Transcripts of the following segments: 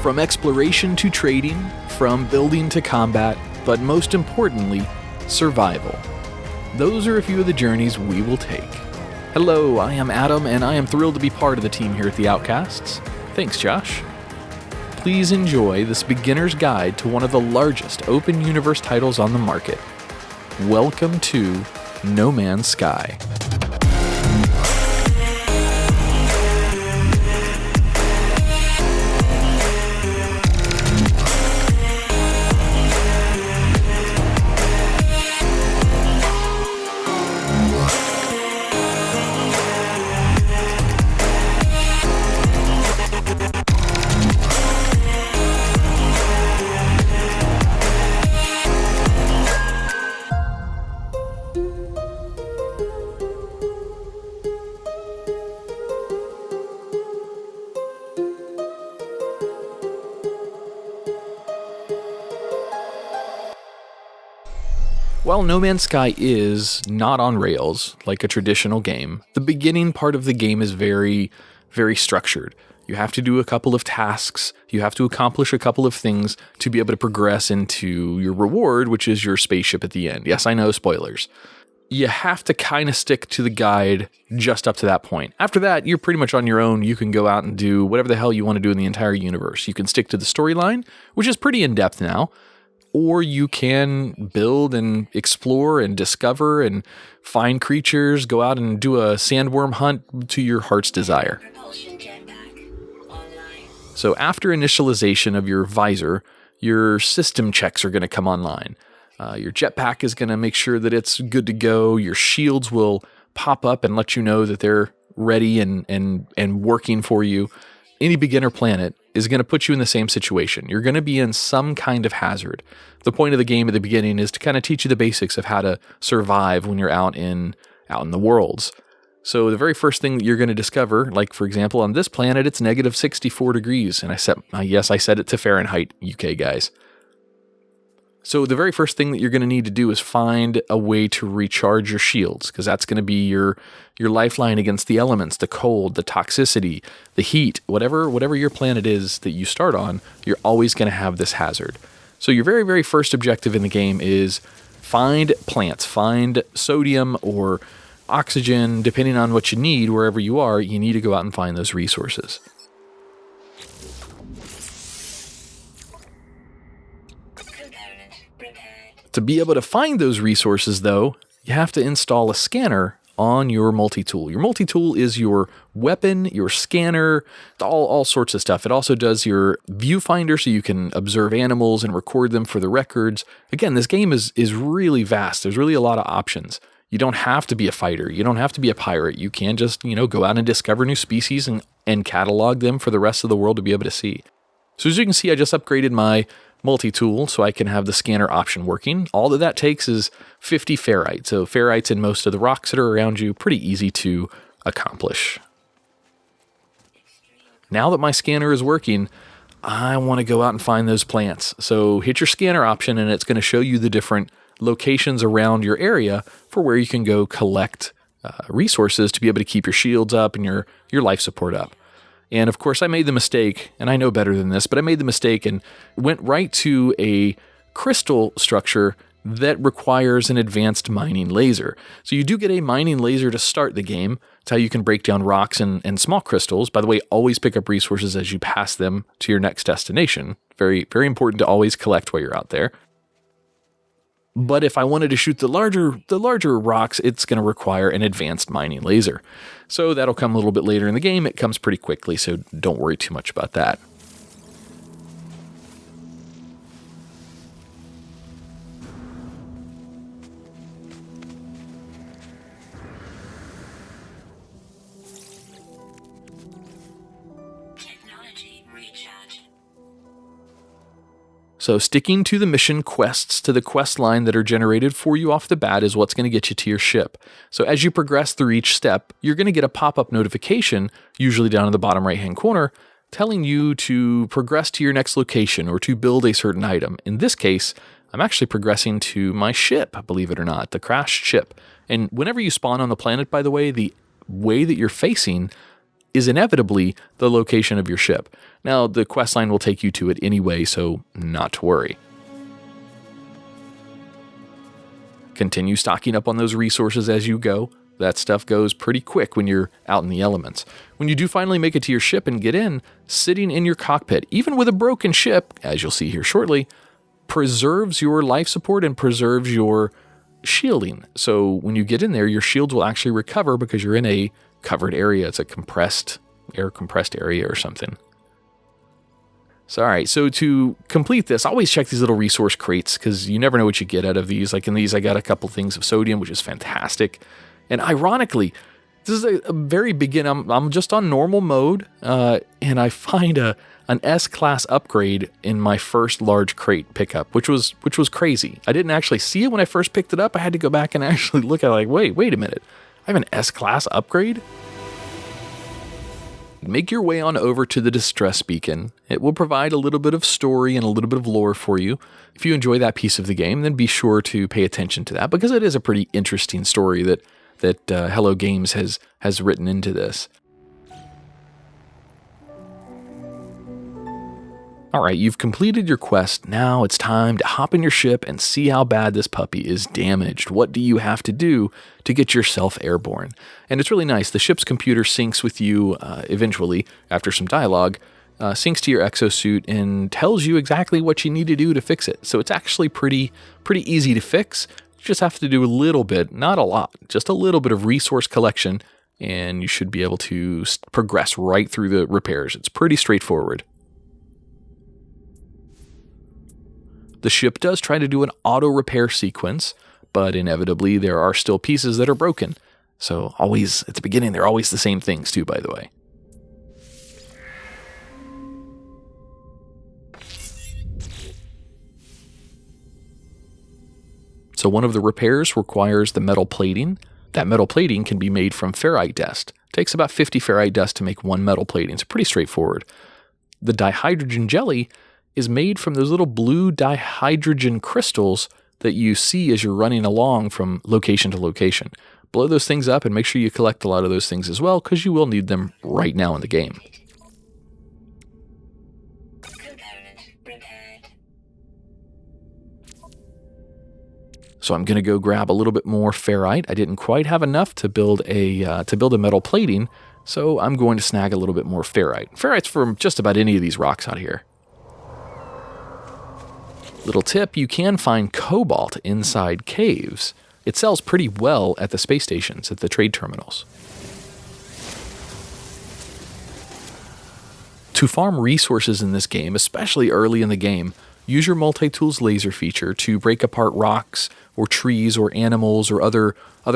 From exploration to trading, from building to combat, but most importantly, survival. Those are a few of the journeys we will take. Hello, I am Adam, and I am thrilled to be part of the team here at the Outcasts. Thanks, Josh. Please enjoy this beginner's guide to one of the largest open universe titles on the market. Welcome to No Man's Sky. While No Man's Sky is not on rails like a traditional game, the beginning part of the game is very, very structured. You have to do a couple of tasks, you have to accomplish a couple of things to be able to progress into your reward, which is your spaceship at the end. Yes, I know, spoilers. You have to kind of stick to the guide just up to that point. After that, you're pretty much on your own. You can go out and do whatever the hell you want to do in the entire universe. You can stick to the storyline, which is pretty in-depth now, or you can build and explore and discover and find creatures, go out and do a sandworm hunt to your heart's desire. So after initialization of your Visor, your system checks are going to come online. Your jetpack is going to make sure that it's good to go. Your shields will pop up and let you know that they're ready and working for you. Any beginner planet is going to put you in the same situation. You're going to be in some kind of hazard. The point of the game at the beginning is to kind of teach you the basics of how to survive when you're out in the worlds. So the very first thing that you're going to discover, like for example on this planet, it's negative 64 degrees, and I said it to Fahrenheit, UK guys. So the very first thing that you're going to need to do is find a way to recharge your shields, because that's going to be your lifeline against the elements, the cold, the toxicity, the heat, whatever your planet is that you start on, you're always going to have this hazard. So your very, very first objective in the game is find plants, find sodium or oxygen, depending on what you need, wherever you are, you need to go out and find those resources. To be able to find those resources, though, you have to install a scanner on your multi-tool. Your multi-tool is your weapon, your scanner, all sorts of stuff. It also does your viewfinder so you can observe animals and record them for the records. Again, this game is really vast. There's really a lot of options. You don't have to be a fighter. You don't have to be a pirate. You can just, go out and discover new species and catalog them for the rest of the world to be able to see. So as you can see, I just upgraded my multi-tool so I can have the scanner option working. All that takes is 50 ferrite. So ferrite's in most of the rocks that are around you, pretty easy to accomplish. Now that my scanner is working, I want to go out and find those plants. So hit your scanner option and it's going to show you the different locations around your area for where you can go collect resources to be able to keep your shields up and your life support up. And of course, I made the mistake, and I know better than this, but I made the mistake and went right to a crystal structure that requires an advanced mining laser. So you do get a mining laser to start the game. It's how you can break down rocks and small crystals. By the way, always pick up resources as you pass them to your next destination. Very, very important to always collect while you're out there. But if I wanted to shoot the larger rocks, it's going to require an advanced mining laser. So that'll come a little bit later in the game. It comes pretty quickly, so don't worry too much about that. So sticking to the mission quests, to the quest line that are generated for you off the bat is what's going to get you to your ship. So as you progress through each step, you're going to get a pop-up notification, usually down in the bottom right-hand corner, telling you to progress to your next location or to build a certain item. In this case, I'm actually progressing to my ship, believe it or not, the crashed ship. And whenever you spawn on the planet, by the way that you're facing is inevitably the location of your ship. Now, the quest line will take you to it anyway, so not to worry. Continue stocking up on those resources as you go. That stuff goes pretty quick when you're out in the elements. When you do finally make it to your ship and get in, sitting in your cockpit, even with a broken ship, as you'll see here shortly, preserves your life support and preserves your shielding. So when you get in there, your shields will actually recover because you're in a covered area. It's a air compressed area or something. So, all right, so to complete this, always check these little resource crates because you never know what you get out of these. Like in these, I got a couple things of sodium, which is fantastic. And ironically, this is a very beginning. I'm just on normal mode, and I find an S-class upgrade in my first large crate pickup, which was crazy. I didn't actually see it when I first picked it up. I had to go back and actually look at it like, wait a minute. I have an S-class upgrade? Make your way on over to the distress beacon. It will provide a little bit of story and a little bit of lore for you. If you enjoy that piece of the game, then be sure to pay attention to that because it is a pretty interesting story that Hello Games has written into this. All right, you've completed your quest. Now it's time to hop in your ship and see how bad this puppy is damaged. What do you have to do to get yourself airborne? And it's really nice. The ship's computer syncs with you eventually, after some dialogue, syncs to your exosuit and tells you exactly what you need to do to fix it. So it's actually pretty easy to fix. You just have to do a little bit, not a lot, just a little bit of resource collection, and you should be able to progress right through the repairs. It's pretty straightforward. The ship does try to do an auto repair sequence, but inevitably there are still pieces that are broken. So always, at the beginning, they're always the same things too, by the way. So one of the repairs requires the metal plating. That metal plating can be made from ferrite dust. It takes about 50 ferrite dust to make one metal plating. It's pretty straightforward. The dihydrogen jelly is made from those little blue dihydrogen crystals that you see as you're running along from location to location. Blow those things up and make sure you collect a lot of those things as well because you will need them right now in the game. So I'm going to go grab a little bit more ferrite. I didn't quite have enough to build a metal plating, so I'm going to snag a little bit more ferrite. Ferrite's from just about any of these rocks out here. Little tip, you can find cobalt inside caves. It sells pretty well at the space stations, at the trade terminals. To farm resources in this game, especially early in the game, use your multi-tools laser feature to break apart rocks or trees or animals or other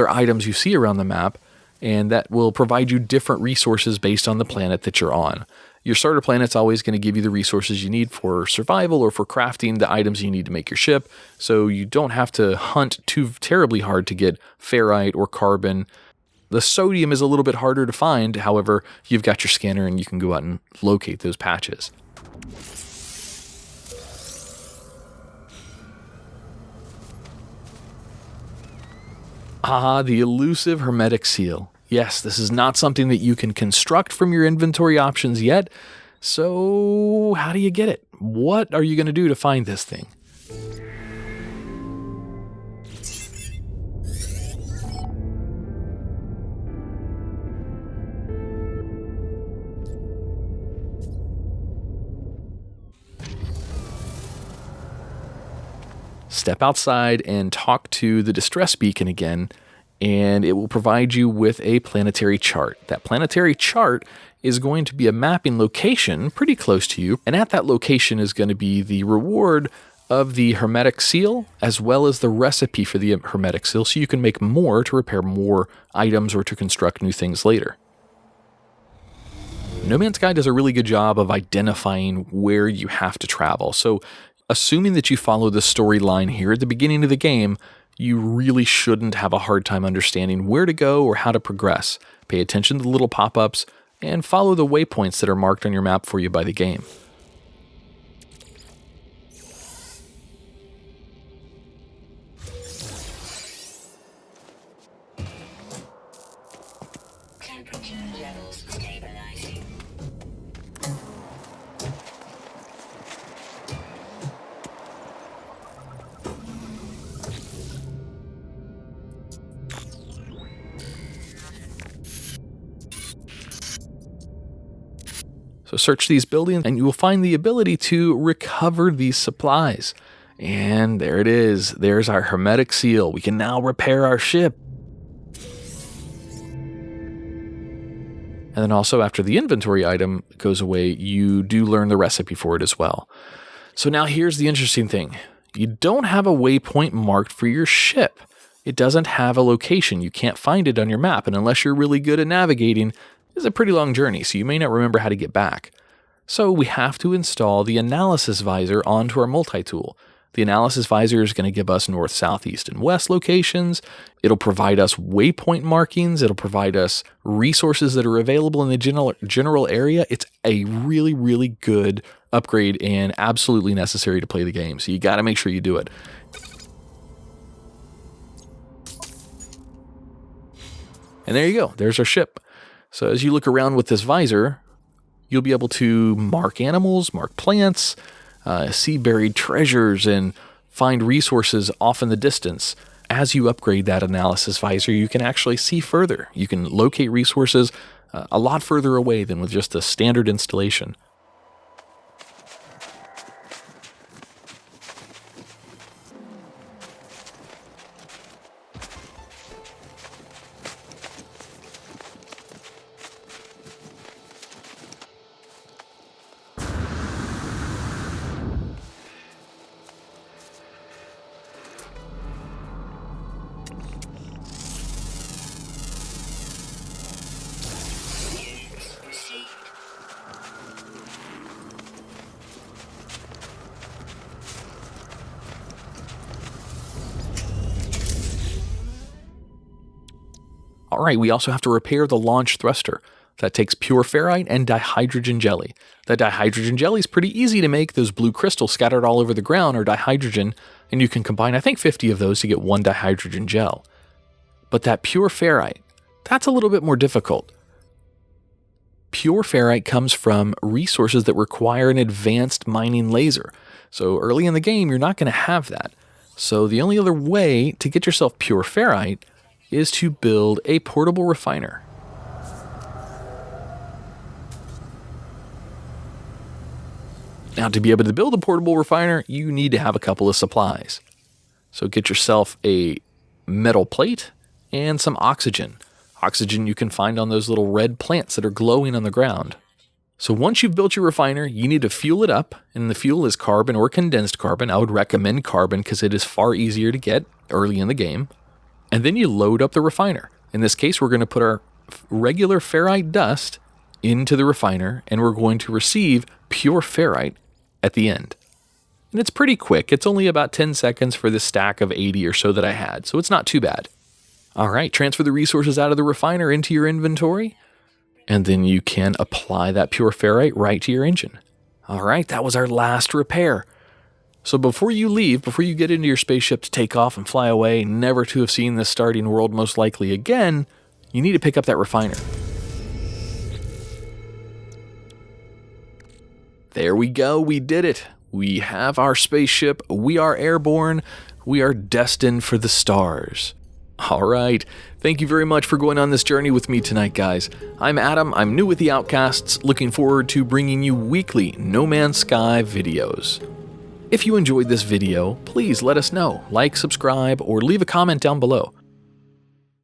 items you see around the map, and that will provide you different resources based on the planet that you're on. Your starter planet's always going to give you the resources you need for survival or for crafting the items you need to make your ship, so you don't have to hunt too terribly hard to get ferrite or carbon. The sodium is a little bit harder to find, however, you've got your scanner and you can go out and locate those patches. Ah, the elusive hermetic seal. Yes, this is not something that you can construct from your inventory options yet, so how do you get it? What are you going to do to find this thing? Step outside and talk to the distress beacon again, and it will provide you with a planetary chart. That planetary chart is going to be a mapping location pretty close to you, and at that location is going to be the reward of the hermetic seal, as well as the recipe for the hermetic seal, so you can make more to repair more items or to construct new things later. No Man's Sky does a really good job of identifying where you have to travel, so assuming that you follow the storyline here at the beginning of the game, you really shouldn't have a hard time understanding where to go or how to progress. Pay attention to the little pop-ups and follow the waypoints that are marked on your map for you by the game. So search these buildings and you will find the ability to recover these supplies. And there it is. There's our hermetic seal. We can now repair our ship. And then also after the inventory item goes away, you do learn the recipe for it as well. So now here's the interesting thing. You don't have a waypoint marked for your ship. It doesn't have a location. You can't find it on your map. And unless you're really good at navigating, it's a pretty long journey, so you may not remember how to get back. So we have to install the analysis visor onto our multi-tool. The analysis visor is going to give us north, south, east, and west locations. It'll provide us waypoint markings. It'll provide us resources that are available in the general area. It's a really, really good upgrade and absolutely necessary to play the game. So you got to make sure you do it. And there you go. There's our ship. So as you look around with this visor, you'll be able to mark animals, mark plants, see buried treasures, and find resources off in the distance. As you upgrade that analysis visor, you can actually see further. You can locate resources a lot further away than with just a standard installation. All right, we also have to repair the launch thruster. That takes pure ferrite and dihydrogen jelly. That dihydrogen jelly is pretty easy to make. Those blue crystals scattered all over the ground are dihydrogen, and you can combine, I think, 50 of those to get one dihydrogen gel. But that pure ferrite, that's a little bit more difficult. Pure ferrite comes from resources that require an advanced mining laser. So early in the game, you're not going to have that. So the only other way to get yourself pure ferrite is to build a portable refiner. Now, to be able to build a portable refiner, you need to have a couple of supplies. So get yourself a metal plate and some oxygen. Oxygen you can find on those little red plants that are glowing on the ground. So once you've built your refiner, you need to fuel it up, and the fuel is carbon or condensed carbon. I would recommend carbon because it is far easier to get early in the game. And then you load up the refiner. In this case, we're going to put our regular ferrite dust into the refiner, and we're going to receive pure ferrite at the end. And it's pretty quick. It's only about 10 seconds for this stack of 80 or so that I had, so it's not too bad. All right, transfer the resources out of the refiner into your inventory, and then you can apply that pure ferrite right to your engine. All right, that was our last repair. So before you leave, before you get into your spaceship to take off and fly away, never to have seen this starting world most likely again, you need to pick up that refiner. There we go, we did it. We have our spaceship, we are airborne, we are destined for the stars. All right, thank you very much for going on this journey with me tonight, guys. I'm Adam, I'm new with the Outcasts, looking forward to bringing you weekly No Man's Sky videos. If you enjoyed this video, please let us know, like, subscribe, or leave a comment down below.